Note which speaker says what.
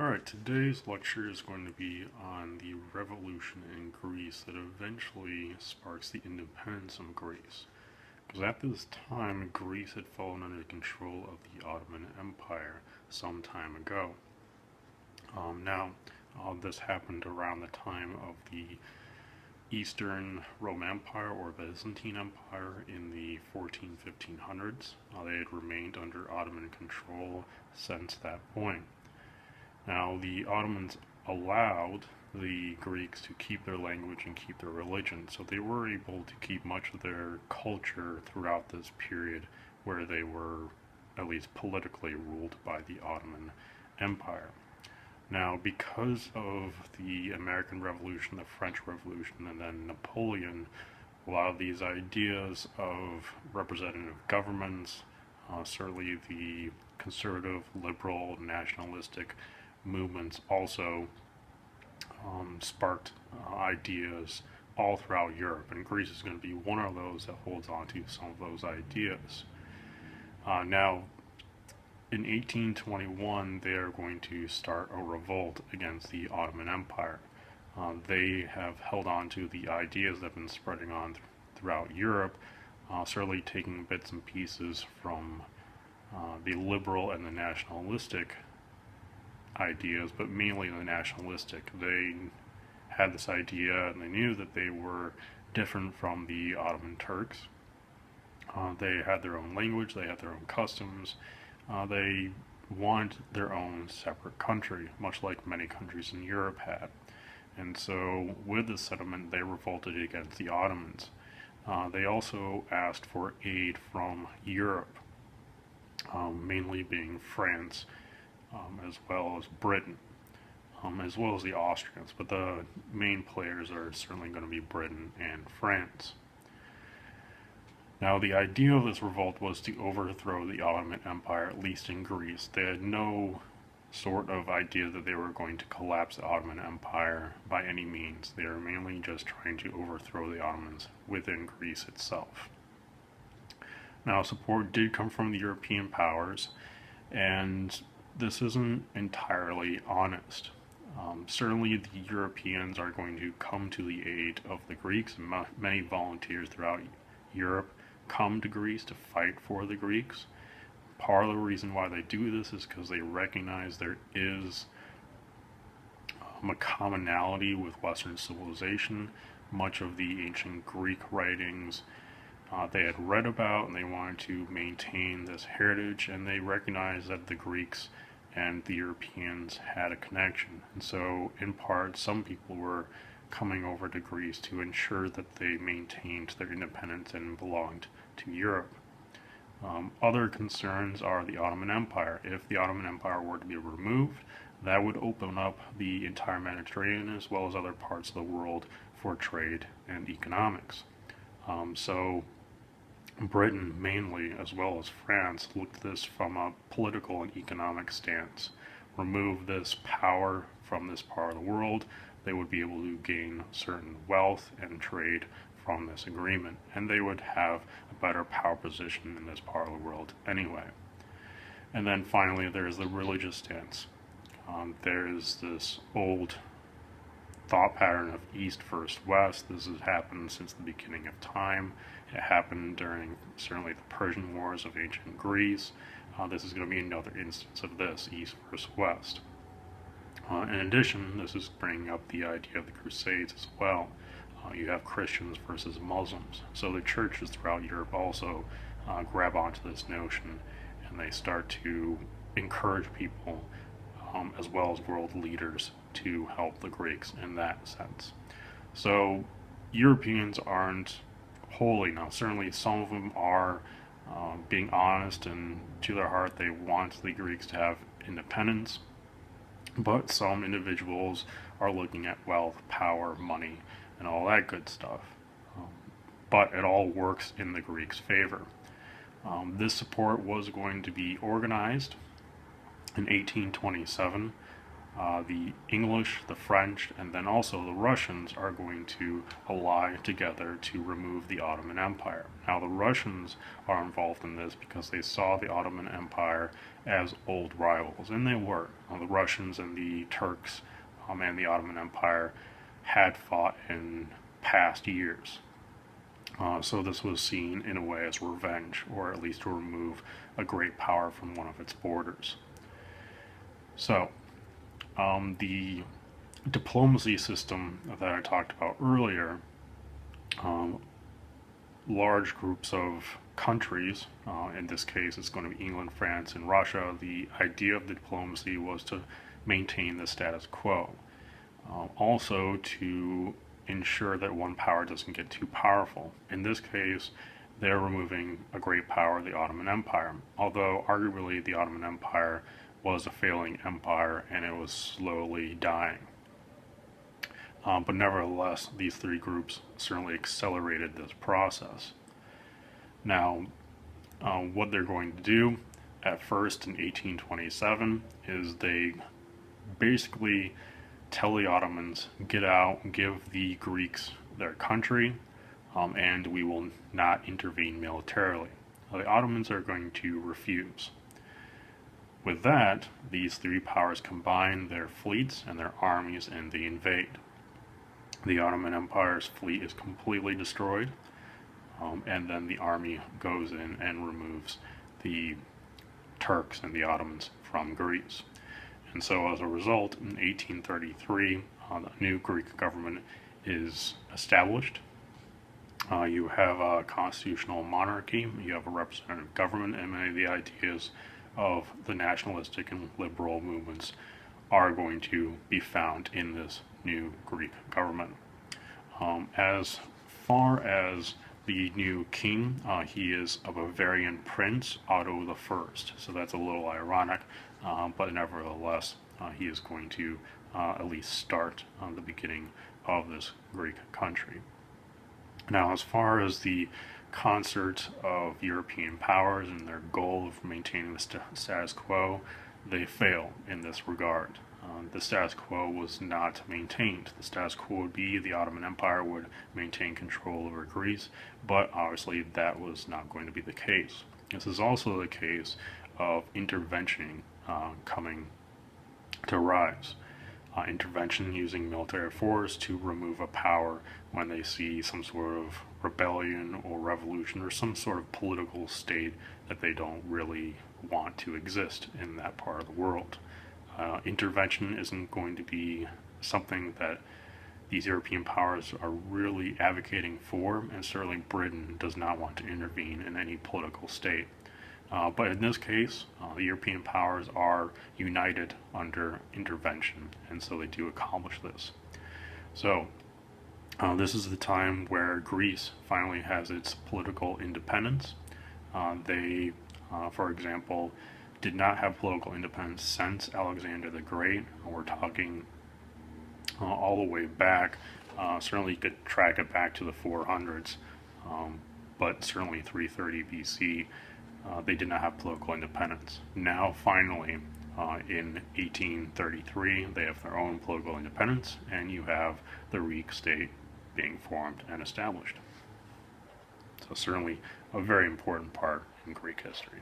Speaker 1: Alright, today's lecture is going to be on the revolution in Greece that eventually sparks the independence of Greece. Because at this time, Greece had fallen under control of the Ottoman Empire some time ago. This happened around the time of the Eastern Roman Empire or Byzantine Empire in the 1400s. They had remained under Ottoman control since that point. Now, the Ottomans allowed the Greeks to keep their language and keep their religion, so they were able to keep much of their culture throughout this period where they were at least politically ruled by the Ottoman Empire. Now, because of the American Revolution, the French Revolution, and then Napoleon, a lot of these ideas of representative governments, certainly the conservative, liberal, nationalistic movements also sparked ideas all throughout Europe, and Greece is going to be one of those that holds on to some of those ideas. Now, in 1821, they are going to start a revolt against the Ottoman Empire. They have held on to the ideas that have been spreading on throughout Europe, certainly taking bits and pieces from the liberal and the nationalistic ideas, but mainly the nationalistic. They had this idea and they knew that they were different from the Ottoman Turks. They had their own language, they had their own customs, they wanted their own separate country, much like many countries in Europe had. And so with this settlement, they revolted against the Ottomans. They also asked for aid from Europe, mainly being France, as well as Britain, as well as the Austrians, but the main players are certainly going to be Britain and France. Now, the idea of this revolt was to overthrow the Ottoman Empire, at least in Greece. They had no sort of idea that they were going to collapse the Ottoman Empire by any means. They were mainly just trying to overthrow the Ottomans within Greece itself. Now, support did come from the European powers, and this isn't entirely honest. Certainly the Europeans are going to come to the aid of the Greeks, and many volunteers throughout Europe come to Greece to fight for the Greeks. Part of the reason why they do this is because they recognize there is a commonality with Western civilization. Much of the ancient Greek writings they had read about, and they wanted to maintain this heritage, and they recognized that the Greeks and the Europeans had a connection. And so, in part, some people were coming over to Greece to ensure that they maintained their independence and belonged to Europe. Other concerns are the Ottoman Empire. If the Ottoman Empire were to be removed, that would open up the entire Mediterranean as well as other parts of the world for trade and economics. So Britain mainly, as well as France, looked at this from a political and economic stance. Remove this power from this part of the world, they would be able to gain certain wealth and trade from this agreement, and they would have a better power position in this part of the world anyway. And then finally, there's the religious stance. There is this old thought pattern of East versus West. This has happened since the beginning of time. It happened during certainly the Persian Wars of ancient Greece. This is going to be another instance of this, East versus West. In addition, this is bringing up the idea of the Crusades as well. You have Christians versus Muslims. So the churches throughout Europe also grab onto this notion, and they start to encourage people, as well as world leaders, to help the Greeks in that sense. So Europeans aren't wholly, now certainly some of them are being honest, and to their heart they want the Greeks to have independence, but some individuals are looking at wealth, power, money, and all that good stuff. But it all works in the Greeks' favor. This support was going to be organized in 1827. the English, the French, and then also the Russians are going to ally together to remove the Ottoman Empire. Now, the Russians are involved in this because they saw the Ottoman Empire as old rivals, and they were. The Russians and the Turks and the Ottoman Empire had fought in past years. So this was seen in a way as revenge, or at least to remove a great power from one of its borders. So, the diplomacy system that I talked about earlier, large groups of countries, in this case it's going to be England, France, and Russia, the idea of the diplomacy was to maintain the status quo. Also to ensure that one power doesn't get too powerful. In this case, they're removing a great power, the Ottoman Empire. Although arguably the Ottoman Empire was a failing empire and it was slowly dying. But nevertheless, these three groups certainly accelerated this process. Now, what they're going to do at first in 1827 is they basically tell the Ottomans, get out, give the Greeks their country, and we will not intervene militarily. The Ottomans are going to refuse. With that, these three powers combine their fleets and their armies and they invade. The Ottoman Empire's fleet is completely destroyed, and then the army goes in and removes the Turks and the Ottomans from Greece. And so as a result, in 1833, the new Greek government is established. You have a constitutional monarchy, you have a representative government, and many of the ideas of the nationalistic and liberal movements are going to be found in this new Greek government. As far as the new king, he is a Bavarian prince, Otto I. So that's a little ironic, but nevertheless, he is going to at least start the beginning of this Greek country. Now, as far as the concert of European powers and their goal of maintaining the status quo, they fail in this regard. The status quo was not maintained. The status quo would be the Ottoman Empire would maintain control over Greece, but obviously that was not going to be the case. This is also the case of intervention coming to rise. Intervention using military force to remove a power when they see some sort of rebellion or revolution or some sort of political state that they don't really want to exist in that part of the world. Intervention isn't going to be something that these European powers are really advocating for, and certainly Britain does not want to intervene in any political state. But in this case, the European powers are united under intervention, and so they do accomplish this. So, this is the time where Greece finally has its political independence. They, for example, did not have political independence since Alexander the Great. We're talking all the way back. Certainly you could track it back to the 400s, but certainly 330 BC. They did not have political independence. Now, finally, in 1833, they have their own political independence, and you have the Greek state being formed and established. So certainly a very important part in Greek history.